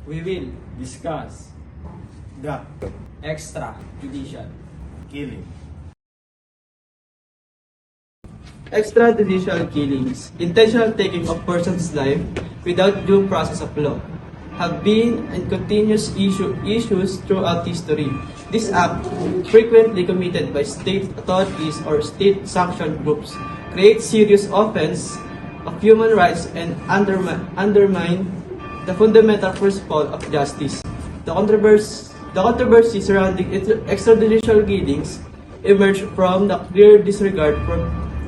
we will discuss The extrajudicial. killing. Extrajudicial killings, intentional taking of person's life without due process of law, have been and continuous issues throughout history. This act, frequently committed by state authorities or state-sanctioned groups, creates serious offense of human rights and undermine the fundamental principle of justice. The controversy surrounding extrajudicial killings emerged from the clear disregard for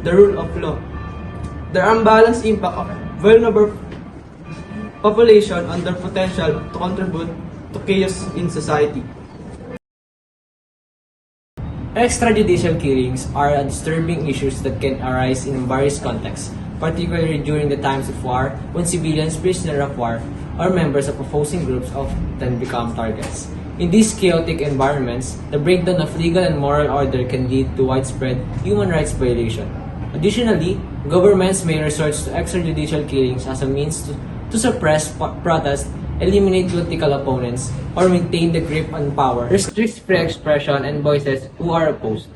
the rule of law, the unbalanced impact of vulnerable population and their potential to contribute to chaos in society. Extrajudicial killings are disturbing issues that can arise in various contexts, particularly during the times of war when civilians, prisoners of war, or members of opposing groups often become targets. In these chaotic environments, the breakdown of legal and moral order can lead to widespread human rights violation. Additionally, governments may resort to extrajudicial killings as a means to suppress protest, eliminate political opponents, or maintain the grip on power, restrict free expression and voices who are opposed.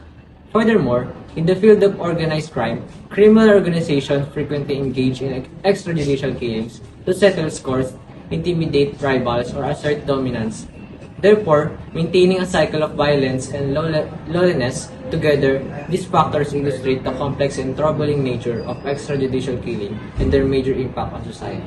Furthermore, in the field of organized crime, criminal organizations frequently engage in extrajudicial killings to settle scores, intimidate rivals, or assert dominance. Therefore, maintaining a cycle of violence and lawlessness together, these factors illustrate the complex and troubling nature of extrajudicial killing and their major impact on society.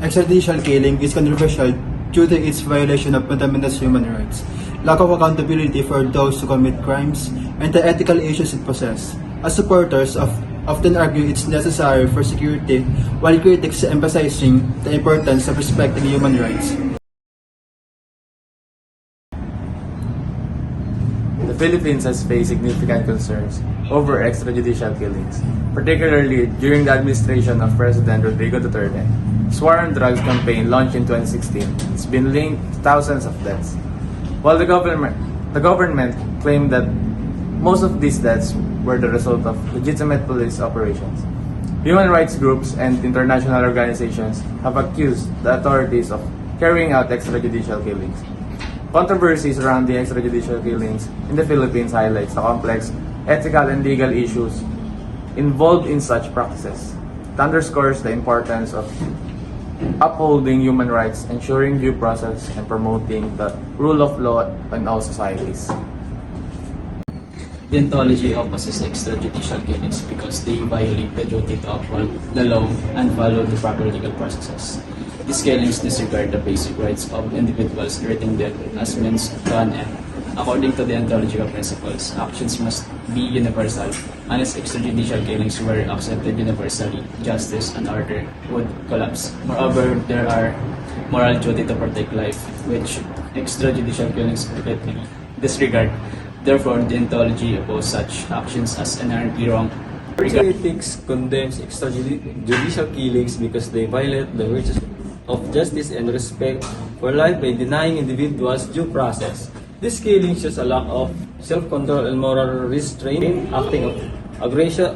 Extrajudicial killing is controversial due to its violation of fundamental human rights, lack of accountability for those who commit crimes, and the ethical issues it possesses. As supporters often argue it's necessary for security, while critics emphasizing the importance of respecting human rights. The Philippines has faced significant concerns over extrajudicial killings, particularly during the administration of President Rodrigo Duterte. His war on drugs campaign launched in 2016 has been linked to thousands of deaths. While the government claimed that most of these deaths were the result of legitimate police operations, human rights groups and international organizations have accused the authorities of carrying out extrajudicial killings. Controversies around the extrajudicial killings in the Philippines highlights the complex ethical and legal issues involved in such practices. It underscores the importance of upholding human rights, ensuring due process, and promoting the rule of law in all societies. Deontology opposes extrajudicial killings because they violate the duty to uphold the law and follow the proper legal processes. These killings disregard the basic rights of individuals, treating them as means to an end. According to the deontological principles, actions must be universal. Unless extrajudicial killings were accepted universally, justice and order would collapse. Moreover, there are moral duty to protect life, which extrajudicial killings completely disregard. Therefore, deontology opposes such actions as inherently wrong. Ethics condemns extrajudicial killings because they violate the virtues of justice and respect for life by denying individuals due process. This killing shows a lack of self-control and moral restraint, acting of aggression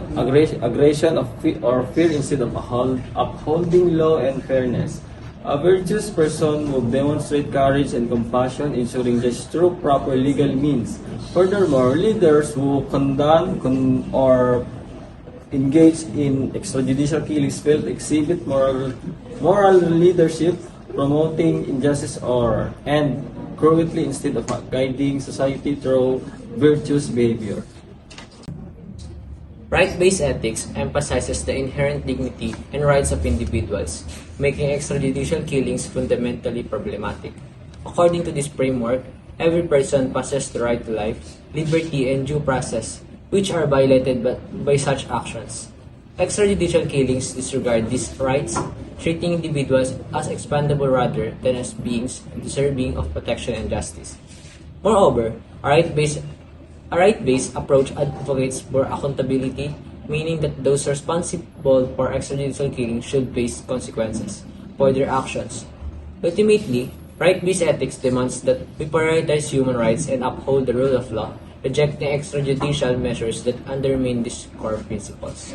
or fear instead of upholding law and fairness. A virtuous person will demonstrate courage and compassion, ensuring justice through proper legal means. Furthermore, leaders who condemn or engage in extrajudicial killings fail to exhibit moral leadership, promoting injustice and cruelty instead of guiding society through virtuous behavior. Right-based ethics emphasizes the inherent dignity and rights of individuals, making extrajudicial killings fundamentally problematic. According to this framework, every person possesses the right to life, liberty, and due process, which are violated by such actions. Extrajudicial killings disregard these rights, treating individuals as expendable rather than as beings deserving of protection and justice. Moreover, a right-based approach advocates for accountability, meaning that those responsible for extrajudicial killing should face consequences for their actions. Ultimately, right-based ethics demands that we prioritize human rights and uphold the rule of law, rejecting extrajudicial measures that undermine these core principles.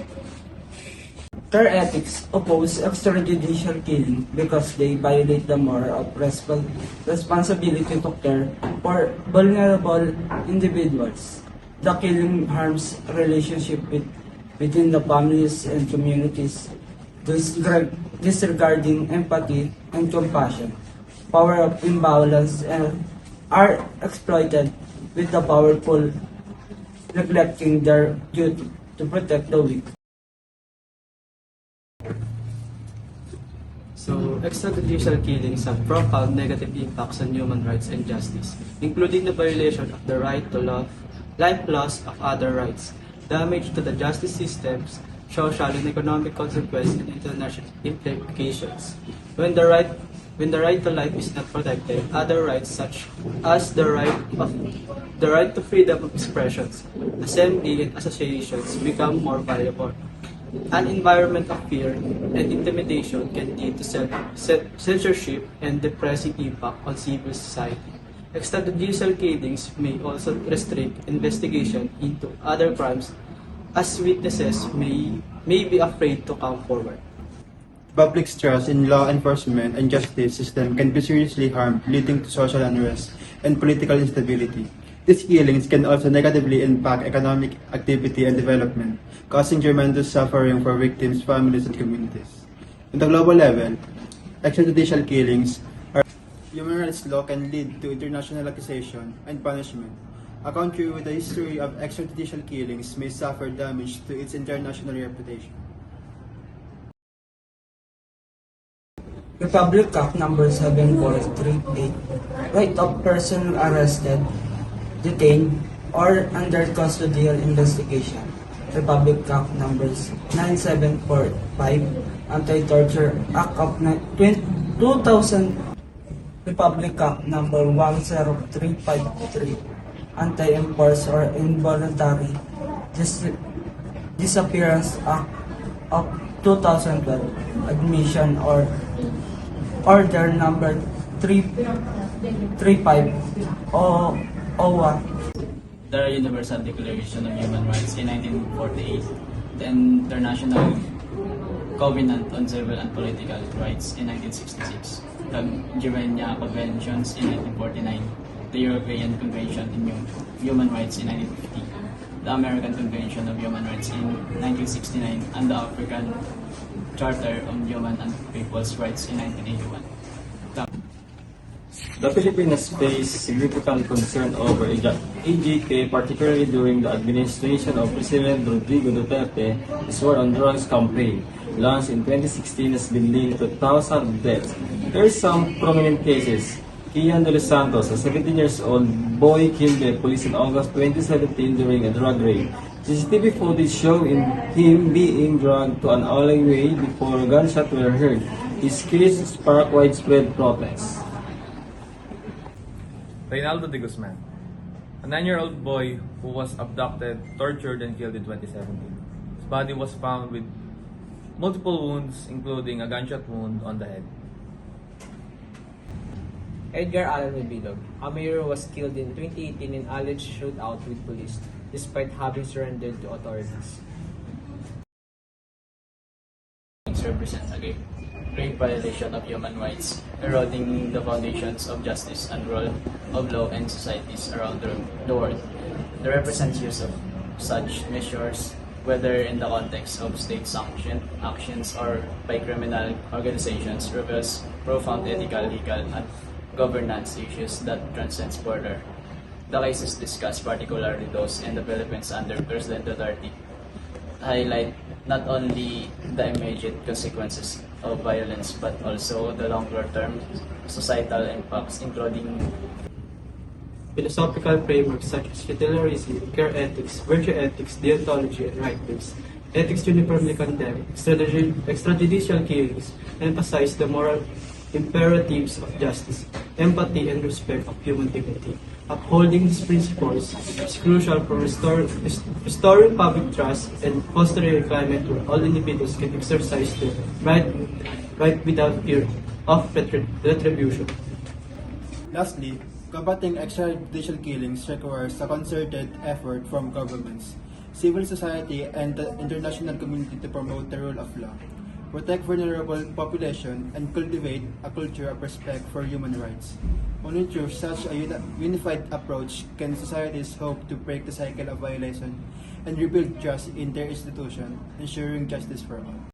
Care ethics oppose extrajudicial killing because they violate the moral of responsibility to care for vulnerable individuals. The killing harms relationship within the families and communities, disregarding empathy and compassion. Power of imbalance are exploited with the powerful neglecting their duty to protect the weak. So, extrajudicial killings have profound negative impacts on human rights and justice, including the violation of the right to life loss of other rights, damage to the justice systems, social and economic consequences, and international implications. When the right to life is not protected, other rights such as the right to freedom of expressions, assembly, and associations become more valuable. An environment of fear and intimidation can lead to censorship and depressing impact on civil society. Extrajudicial killings may also restrict investigation into other crimes as witnesses may be afraid to come forward. Public trust in law enforcement and justice system can be seriously harmed, leading to social unrest and political instability. These killings can also negatively impact economic activity and development, causing tremendous suffering for victims, families, and communities. On the global level, extrajudicial killings are human rights law can lead to international accusation and punishment. A country with a history of extrajudicial killings may suffer damage to its international reputation. Republic Act number 7438, right of person arrested, detained, or under custodial investigation. Republic Act numbers 9745, Anti-Torture Act of 2000, Republic Act number 10353, Anti-Enforced or Involuntary Disappearance Act of 2012, Admission or Order number 335, OWA. The Universal Declaration of Human Rights in 1948, the International Covenant on Civil and Political Rights in 1966, the Geneva Conventions in 1949, the European Convention on Human Rights in 1950, the American Convention of Human Rights in 1969, and the African Charter on Human and People's Rights in 1981. The Philippines faced significant concern over AJK, particularly during the administration of President Rodrigo Duterte. His war on drugs campaign, launched in 2016, has been linked to thousands of deaths. There are some prominent cases. Kian de los Santos, a 17 years old boy killed by police in August 2017 during a drug raid. CCTV footage showed him being dragged to an alleyway before gunshots were heard. His case sparked widespread protests. Reynaldo de Guzman, a 9-year-old boy who was abducted, tortured, and killed in 2017. His body was found with multiple wounds, including a gunshot wound on the head. Edgar Allan Mabilog, a mayor who was killed in 2018 in alleged shootout with police despite having surrendered to authorities. Represent a grave violation of human rights, eroding the foundations of justice and rule of law in societies around the world. They represent use of such measures, whether in the context of state-sanctioned actions or by criminal organizations, reveals profound ethical, legal, and governance issues that transcends border. The cases discussed, particularly those in the Philippines under President Duterte, highlight not only the immediate consequences of violence but also the longer-term societal impacts, including Philosophical frameworks such as utilitarianism, care ethics, virtue ethics, deontology, and right-based ethics uniformly condemn extrajudicial killings, emphasize the moral imperatives of justice, empathy, and respect of human dignity. Upholding these principles is crucial for restoring public trust and fostering a climate where all individuals can exercise their right without fear of retribution. Lastly, combating extrajudicial killings requires a concerted effort from governments, civil society, and the international community to promote the rule of law, protect vulnerable population, and cultivate a culture of respect for human rights. Only through such a unified approach can societies hope to break the cycle of violation and rebuild trust in their institution, ensuring justice for all.